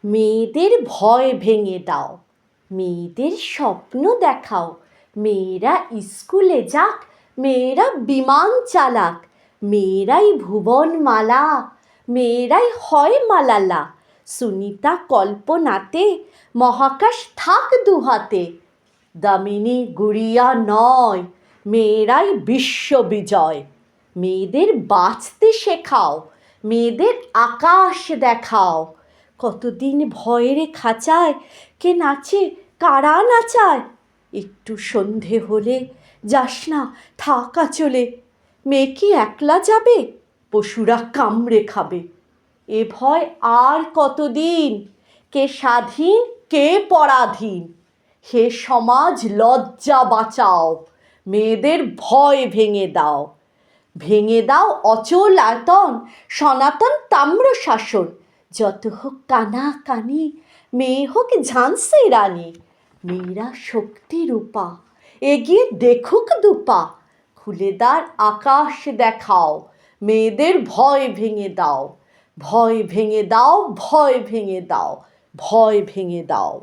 মেয়েদের ভয় ভেঙে দাও, মেয়েদের স্বপ্ন দেখাও। মেয়েরা স্কুলে যাক, মেয়েরা বিমান চালাক, মেয়েরাই ভুবন মালা, মেয়েরাই হয় মালালা। সুনিতা কল্পনাতে মহাকাশ থাক দুহাতে। দামিনী গুড়িয়া নয়, মেয়েরাই বিশ্ববিজয়। মেয়েদের বাঁচতে শেখাও, মেয়েদের আকাশ দেখাও। কতদিন ভয়ের খাঁচায় কে নাচে, কারা নাচায়। একটু সন্ধে হলে যাস না, থাক আঁচলে। মেয়ে কি একলা যাবে, পশুরা কামড়ে খাবে। এ ভয় আর কতদিন, কে স্বাধীন কে পরাধীন। হে সমাজ লজ্জা বাঁচাও, মেয়েদের ভয় ভেঙে দাও। ভেঙে দাও অচল আয়তন, সনাতন তাম্র শাসন। যত হোক কানা কানি, মেয়ে হোক ঝাঁসি রানী। মেয়েরা শক্তি রূপা, এগিয়ে দেখুক দুপা। খুলে দ্বার আকাশ দেখাও, মেয়েদের ভয় ভেঙে দাও। ভয় ভেঙে দাও, ভয় ভেঙে দাও, ভয় ভেঙে দাও।